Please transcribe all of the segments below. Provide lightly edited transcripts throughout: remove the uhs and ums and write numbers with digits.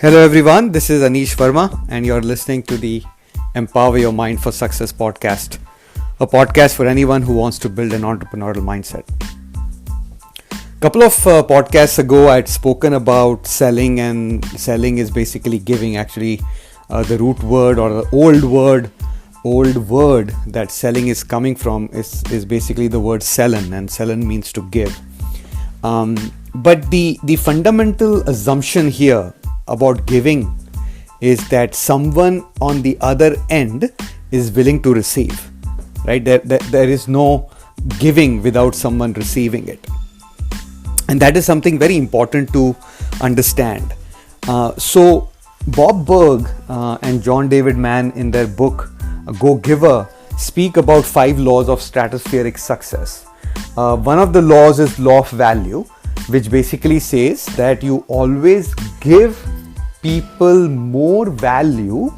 Hello everyone, this is Anish Verma and you're listening to the Empower Your Mind for Success podcast, a podcast for anyone who wants to build an entrepreneurial mindset. A couple of podcasts ago I had spoken about selling, and selling is basically giving. Actually, the root word or the old word that selling is coming from is basically the word sellen, and sellen means to give. But the fundamental assumption here about giving is that someone on the other end is willing to receive, right? There is no giving without someone receiving it, and that is something very important to understand. So Bob Burg and John David Mann in their book Go Giver speak about 5 laws of stratospheric success. One of the laws is law of value, which basically says that you always give people more value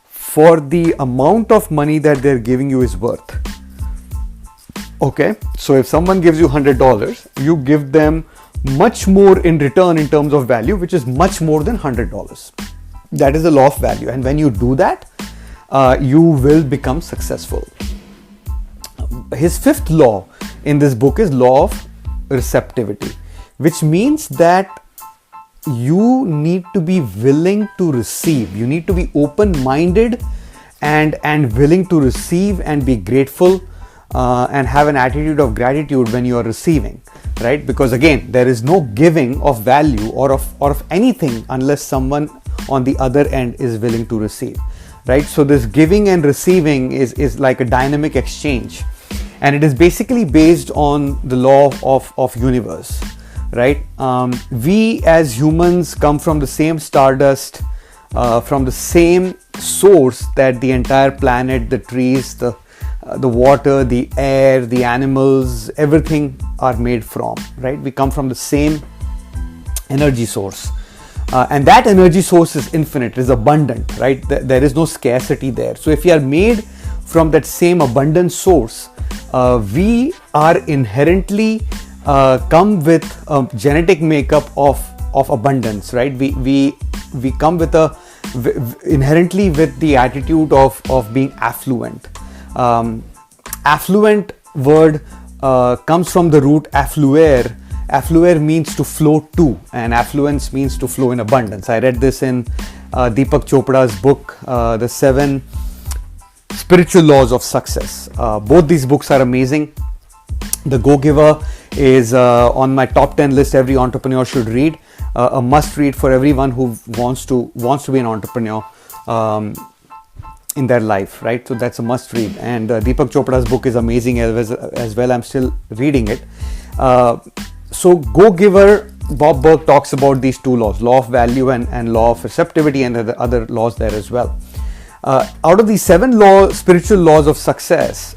for the amount of money that they're giving you is worth. Okay, so if someone gives you $100, you give them much more in return in terms of value, which is much more than $100. That is the law of value, and when you do that, you will become successful. His 5th law in this book is law of receptivity, which means that you need to be willing to receive. You need to be open-minded and willing to receive and be grateful and have an attitude of gratitude when you are receiving, right? Because again, there is no giving of value or of anything unless someone on the other end is willing to receive, right? So this giving and receiving is like a dynamic exchange, and it is basically based on the law of universe. Right? We as humans come from the same stardust, from the same source that the entire planet, the trees, the water, the air, the animals, everything are made from. Right? We come from the same energy source, and that energy source is infinite, it is abundant. Right? There is no scarcity there. So if we are made from that same abundant source, we are inherently come with a genetic makeup of abundance, right? We come with inherently with the attitude of being affluent. Affluent word comes from the root affluere. Affluere means to flow to, and affluence means to flow in abundance. I read this in Deepak Chopra's book, The 7 Spiritual Laws of Success. Both these books are amazing. The Go Giver is on my top 10 list. Every entrepreneur should read, a must read for everyone who wants to be an entrepreneur in their life, right? So that's a must read. And Deepak Chopra's book is amazing as well. I'm still reading it. So Go Giver, Bob Burg talks about these 2 laws, law of value and law of receptivity, and the other laws there as well. Out of these 7 spiritual laws of success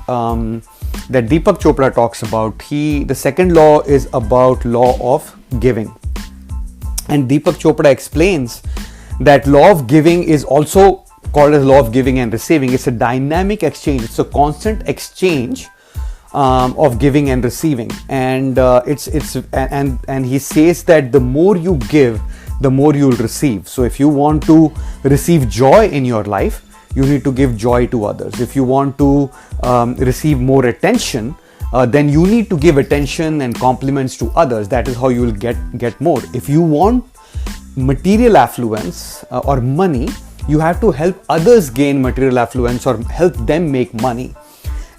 that Deepak Chopra talks about, the second law is about law of giving. And Deepak Chopra explains that law of giving is also called as law of giving and receiving. It's a dynamic exchange. It's a constant exchange of giving and receiving. And and he says that the more you give, the more you'll receive. So if you want to receive joy in your life, you need to give joy to others. If you want to receive more attention, then you need to give attention and compliments to others. That is how you will get more. If you want material affluence or money, you have to help others gain material affluence or help them make money.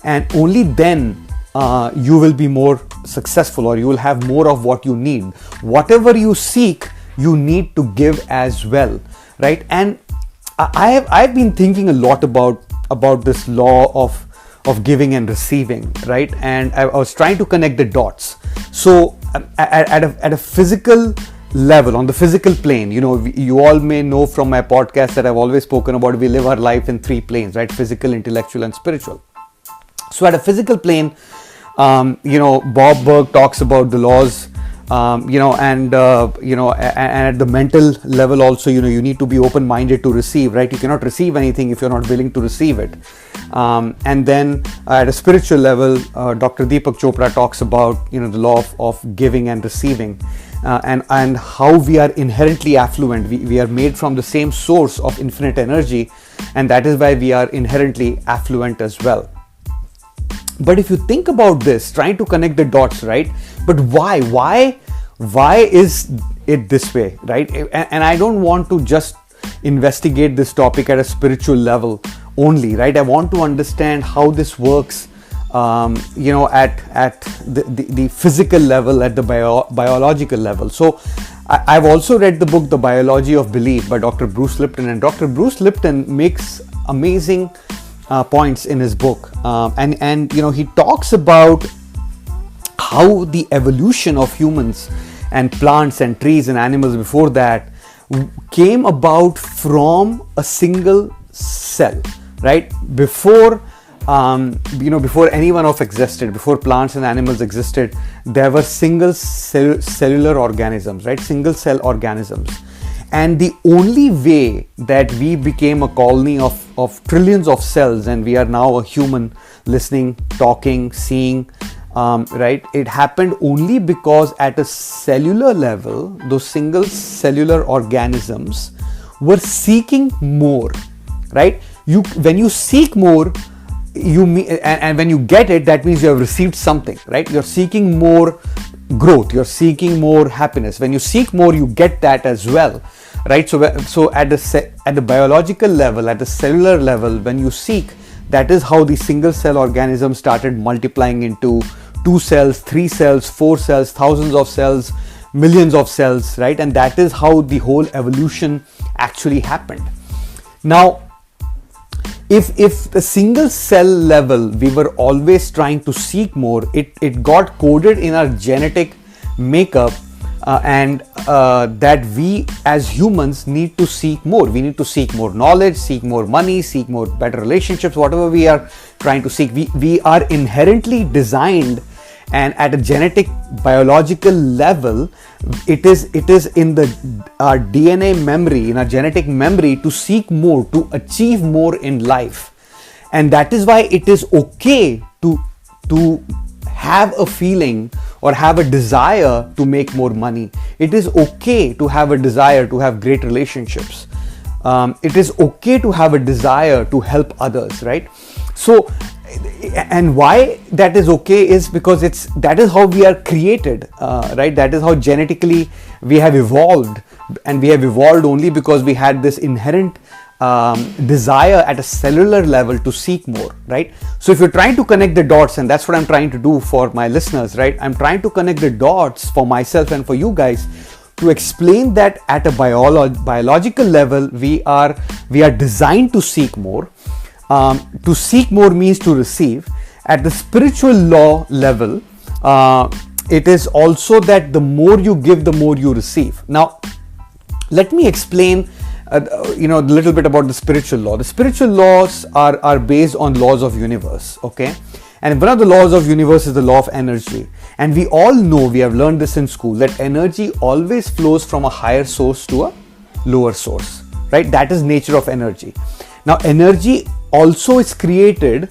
And only then you will be more successful, or you will have more of what you need. Whatever you seek, you need to give as well, right? And I've been thinking a lot about this law of giving and receiving, right? And I was trying to connect the dots. So at a physical level, on the physical plane, you all may know from my podcast that I've always spoken about we live our life in 3 planes, right? Physical, intellectual, and spiritual. So at a physical plane, Bob Burg talks about the laws. And at the mental level also, you need to be open-minded to receive, right? You cannot receive anything if you're not willing to receive it. And then at a spiritual level, Dr. Deepak Chopra talks about, the law of giving and receiving. and how we are inherently affluent. We are made from the same source of infinite energy, and that is why we are inherently affluent as well. But if you think about this, trying to connect the dots, right? But why is it this way, right? And I don't want to just investigate this topic at a spiritual level only, right? I want to understand how this works, at the physical level, at the biological level. So I've also read the book The Biology of Belief by Dr. Bruce Lipton, and Dr. Bruce Lipton makes amazing points in his book, and he talks about how the evolution of humans and plants and trees and animals before that came about from a single cell, right? Before anyone of existed, before plants and animals existed, there were single cellular organisms, right? Single cell organisms. And the only way that we became a colony of trillions of cells, and we are now a human listening, talking, seeing, right? It happened only because at a cellular level, those single cellular organisms were seeking more, right? When you seek more, and when you get it, that means you have received something, right? You're seeking more growth, you're seeking more happiness. When you seek more, you get that as well, right? So at the biological level, at the cellular level, when you seek, that is how the single cell organism started multiplying into 2 cells, 3 cells, 4 cells, thousands of cells, millions of cells, right? And that is how the whole evolution actually happened. Now, if the single cell level, we were always trying to seek more, it got coded in our genetic makeup, and that we as humans need to seek more. We need to seek more knowledge, seek more money, seek more better relationships, whatever we are trying to seek. We are inherently designed, and at a genetic biological level, it is in our DNA memory, in our genetic memory, to seek more, to achieve more in life. And that is why it is okay to have a feeling or have a desire to make more money. It is okay to have a desire to have great relationships. It is okay to have a desire to help others, right? So, and why that is okay is because that is how we are created, right? That is how genetically we have evolved, and we have evolved only because we had this inherent desire at a cellular level to seek more, right? So if you're trying to connect the dots, and that's what I'm trying to do for my listeners, right? I'm trying to connect the dots for myself and for you guys to explain that at a biological level, we are designed to seek more. To seek more means to receive. At the spiritual law level, it is also that the more you give, the more you receive. Now, let me explain a little bit about the spiritual law. The spiritual laws are based on laws of universe, okay? And one of the laws of universe is the law of energy. And we all know, we have learned this in school, that energy always flows from a higher source to a lower source, right? That is nature of energy. Now, energy also is created.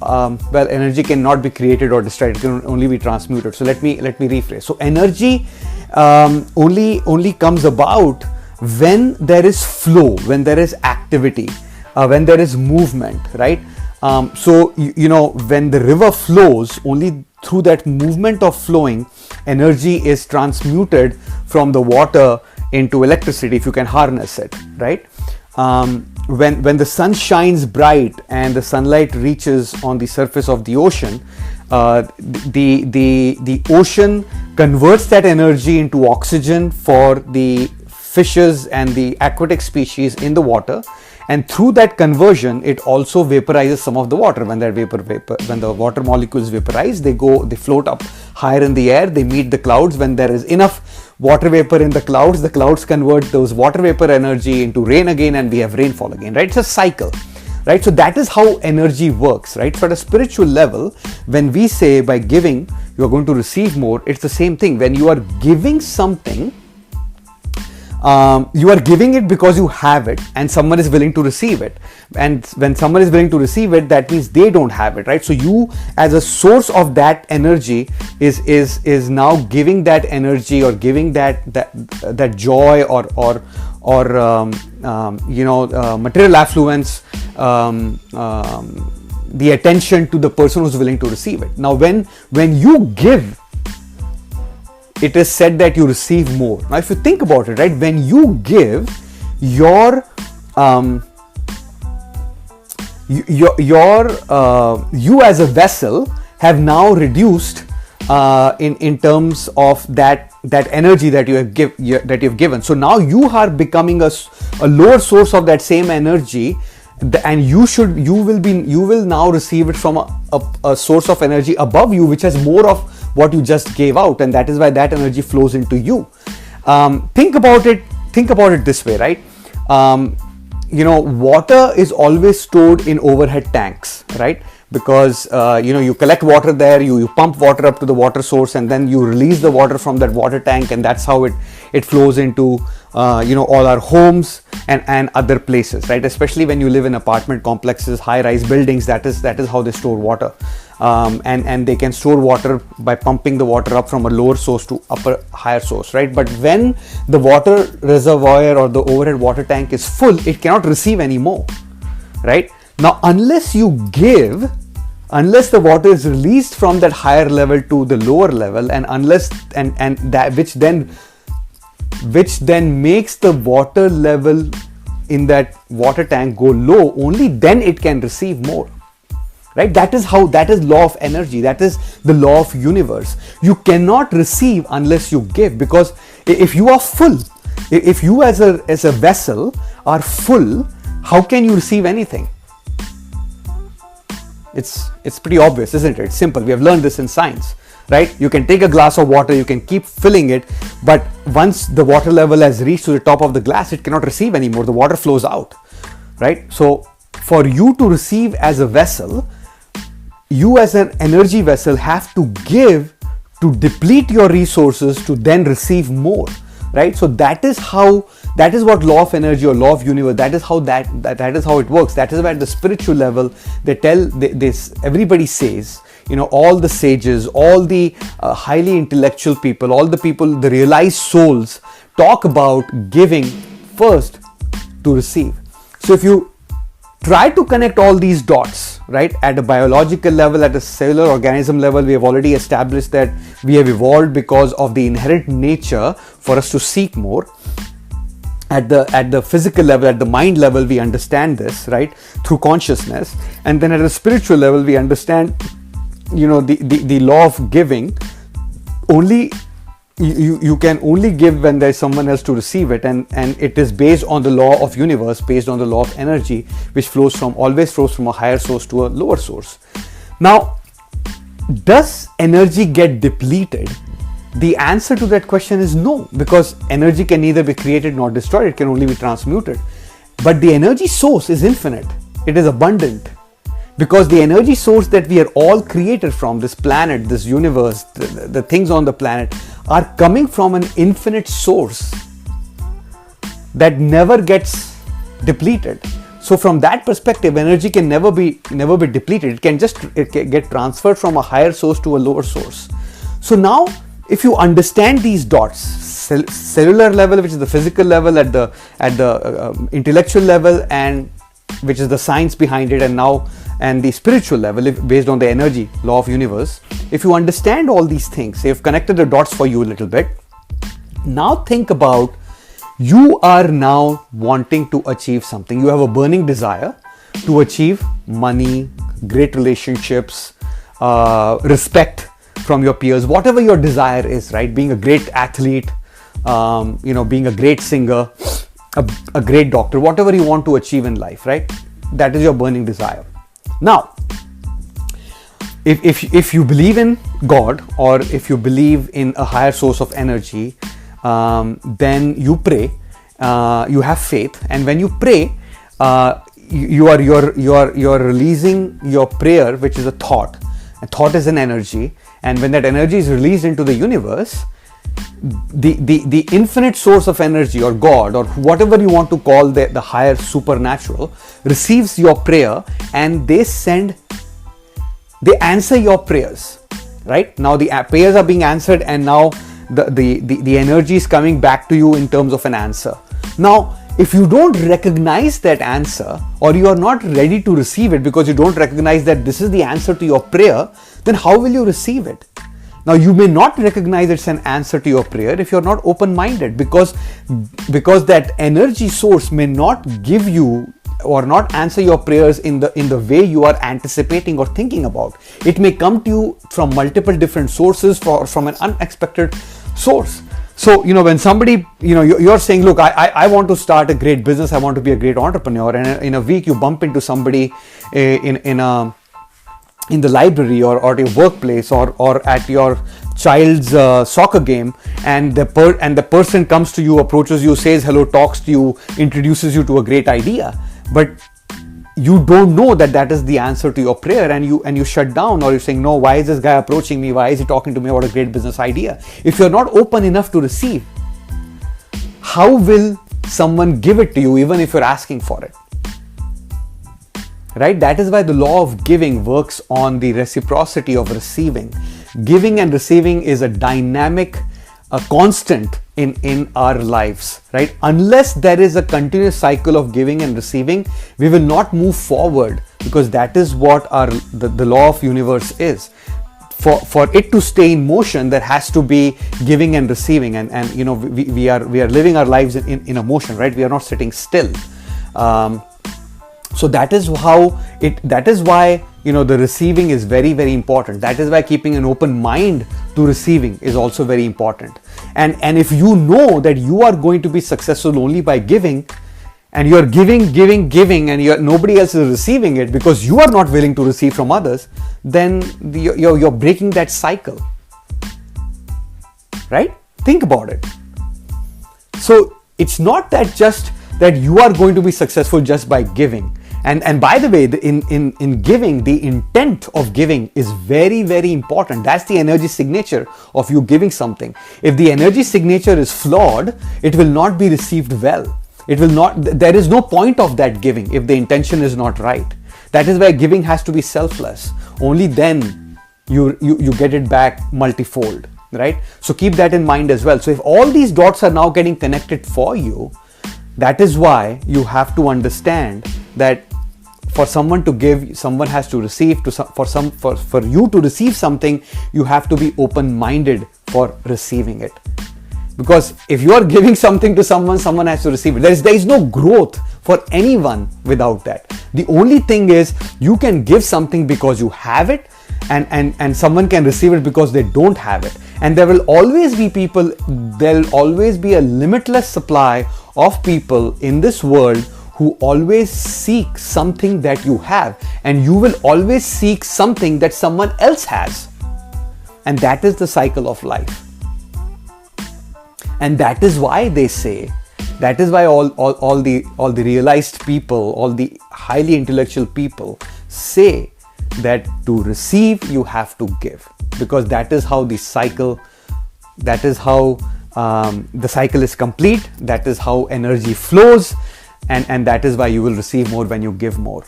Energy cannot be created or destroyed; it can only be transmuted. So let me rephrase. So energy only comes about when there is flow, when there is activity, when there is movement, right? So when the river flows, only through that movement of flowing, energy is transmuted from the water into electricity, if you can harness it, right? When the sun shines bright and the sunlight reaches on the surface of the ocean, the ocean converts that energy into oxygen for the fishes and the aquatic species in the water, and through that conversion, it also vaporizes some of the water. When that when the water molecules vaporize, they float up higher in the air. They meet the clouds. When there is enough water vapor in the clouds convert those water vapor energy into rain again, and we have rainfall again, right? It's a cycle, right? So that is how energy works, right? So at a spiritual level, when we say by giving, you are going to receive more, it's the same thing. When you are giving something, You are giving it because you have it and someone is willing to receive it, and when someone is willing to receive it, that means they don't have it, right? So you as a source of that energy is now giving that energy or giving that joy or material affluence, the attention to the person who's willing to receive it. Now when you give, it is said that you receive more. Now if you think about it, right, when you give, you as a vessel have now reduced in terms of that energy that you have given. So now you are becoming a lower source of that same energy, and you will now receive it from a source of energy above you, which has more of what you just gave out, and that is why that energy flows into you. Think about it this way, right? Water is always stored in overhead tanks, right? Because you collect water there, you pump water up to the water source, and then you release the water from that water tank, and that's how it flows into all our homes and other places, right? Especially when you live in apartment complexes, high-rise buildings, that is how they store water, and they can store water by pumping the water up from a lower source to higher source, right? But when the water reservoir or the overhead water tank is full, it cannot receive any more, right? Now unless the water is released from that higher level to the lower level, and that which then makes the water level in that water tank go low, only then it can receive more, right? That is law of energy. That is the law of universe. You cannot receive unless you give, because if you are full, if you as a vessel are full, how can you receive anything? It's pretty obvious, isn't it? It's simple. We have learned this in science, right? You can take a glass of water, you can keep filling it, but once the water level has reached to the top of the glass, it cannot receive anymore. The water flows out, right? So for you to receive as a vessel, you as an energy vessel have to give to deplete your resources to then receive more, right? So that is what law of energy or law of universe, that is how it works. That is why at the spiritual level, everybody says, all the sages, all the highly intellectual people, all the people, the realized souls talk about giving first to receive. So if you try to connect all these dots, right, at a biological level, at a cellular organism level, we have already established that we have evolved because of the inherent nature for us to seek more. At the physical level, at the mind level, we understand this, right, through consciousness. And then at a spiritual level, we understand the law of giving. Only you can only give when there's someone else to receive it, and it is based on the law of universe, based on the law of energy, which always flows from a higher source to a lower source. Now, does energy get depleted? The answer to that question is no, because energy can neither be created nor destroyed. It can only be transmuted. But the energy source is infinite. It is abundant. Because the energy source that we are all created from, this planet, this universe, the things on the planet, are coming from an infinite source that never gets depleted. So from that perspective, energy can never be depleted. It can get transferred from a higher source to a lower source. So now, if you understand these dots, cellular level, which is the physical level, at the intellectual level, and which is the science behind it, and the spiritual level, based on the energy law of universe, if you understand all these things, they've connected the dots for you a little bit. Now think about, you are now wanting to achieve something. You have a burning desire to achieve money, great relationships, respect from your peers, whatever your desire is, right? Being a great athlete, being a great singer, a great doctor, whatever you want to achieve in life, right? That is your burning desire. Now, if you believe in God, or if you believe in a higher source of energy, then you pray, you have faith, and when you pray, you're releasing your prayer, which is a thought. A thought is an energy, and when that energy is released into the universe, the infinite source of energy, or God, or whatever you want to call the higher supernatural, receives your prayer, and they answer your prayers. Right now the prayers are being answered, and now the energy is coming back to you in terms of an answer. Now if you don't recognize that answer, or you are not ready to receive it because you don't recognize that this is the answer to your prayer, then how will you receive it? Now you may not recognize it's an answer to your prayer if you're not open-minded, because that energy source may not give you or not answer your prayers in the way you are anticipating or thinking about. It may come to you from multiple different sources, from an unexpected source. So, when somebody, you're saying, look, I want to start a great business, I want to be a great entrepreneur, and in a week you bump into somebody in the library or at your workplace or at your child's soccer game, and the person comes to you, approaches you, says hello, talks to you, introduces you to a great idea, but you don't know that is the answer to your prayer, and you shut down, or you're saying, no, why is this guy approaching me? Why is he talking to me about a great business idea? If you're not open enough to receive, how will someone give it to you even if you're asking for it? Right? That is why the law of giving works on the reciprocity of receiving. Giving and receiving is a dynamic, a constant in our lives, right? Unless there is a continuous cycle of giving and receiving, we will not move forward, because that is what the law of universe is. For it to stay in motion, there has to be giving and receiving, and we are living our lives in a motion, right? We are not sitting still. So that is why the receiving is very, very important. That is why keeping an open mind to receiving is also very important. And if you know that you are going to be successful only by giving, and you are giving, and nobody else is receiving it because you are not willing to receive from others, then you're breaking that cycle. Right? Think about it. So it's not that you are going to be successful just by giving. And by the way, in giving, the intent of giving is very, very important. That's the energy signature of you giving something. If the energy signature is flawed, it will not be received well. There is no point of that giving if the intention is not right. That is why giving has to be selfless. Only then you get it back multifold, right? So keep that in mind as well. So if all these dots are now getting connected for you, that is why you have to understand that for someone to give, someone has to receive. For you to receive something, you have to be open-minded for receiving it. Because if you are giving something to someone has to receive it. There is no growth for anyone without that. The only thing is, you can give something because you have it, and someone can receive it because they don't have it. And there will always be people, there will always be a limitless supply of people in this world who always seek something that you have, and you will always seek something that someone else has. And that is the cycle of life. And that is why they say, that is why all the realized people, all the highly intellectual people say that to receive you have to give, because that is how the cycle, that is how the cycle is complete, that is how energy flows, and that is why you will receive more when you give more,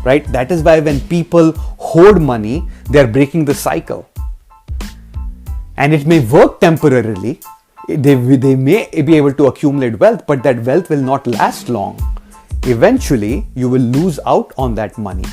right? That is why when people hoard money, they are breaking the cycle. And it may work temporarily, they may be able to accumulate wealth, but that wealth will not last long. Eventually, you will lose out on that money,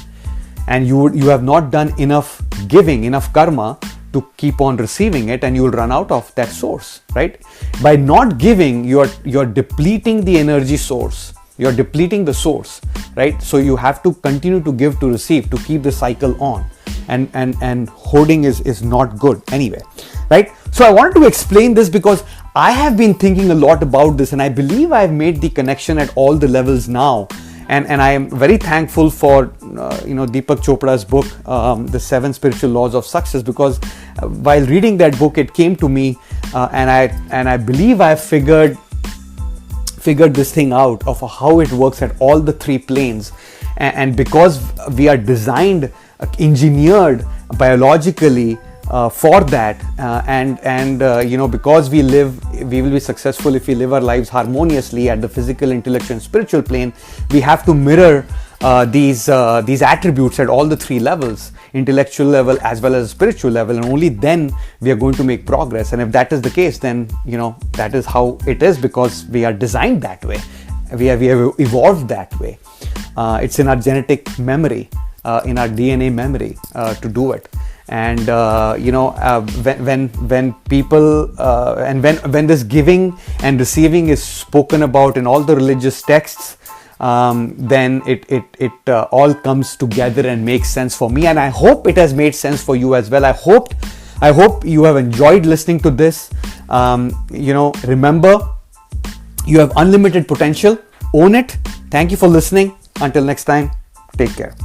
and you have not done enough giving, enough karma to keep on receiving it, and you will run out of that source, right? By not giving, you're depleting the energy source. You're depleting the source, right? So you have to continue to give to receive, to keep the cycle on, and hoarding is not good anyway, right? So I wanted to explain this because I have been thinking a lot about this, and I believe I've made the connection at all the levels now. And I am very thankful for Deepak Chopra's book, The 7 Spiritual Laws of Success, because while reading that book, it came to me, and I believe I have figured this thing out of how it works at all the 3 planes. And because we are designed, engineered biologically for that, because we will be successful if we live our lives harmoniously at the physical, intellectual, and spiritual plane. We have to mirror these attributes at all the three levels, intellectual level as well as spiritual level, and only then we are going to make progress. And if that is the case, then that is how it is, because we are designed that way. We have evolved that way. It's in our genetic memory, in our DNA memory, to do it. And when people and when this giving and receiving is spoken about in all the religious texts, then it all comes together and makes sense for me, and I hope it has made sense for you as well. I hope you have enjoyed listening to this. Remember, you have unlimited potential. Own it. Thank you for listening. Until next time, take care.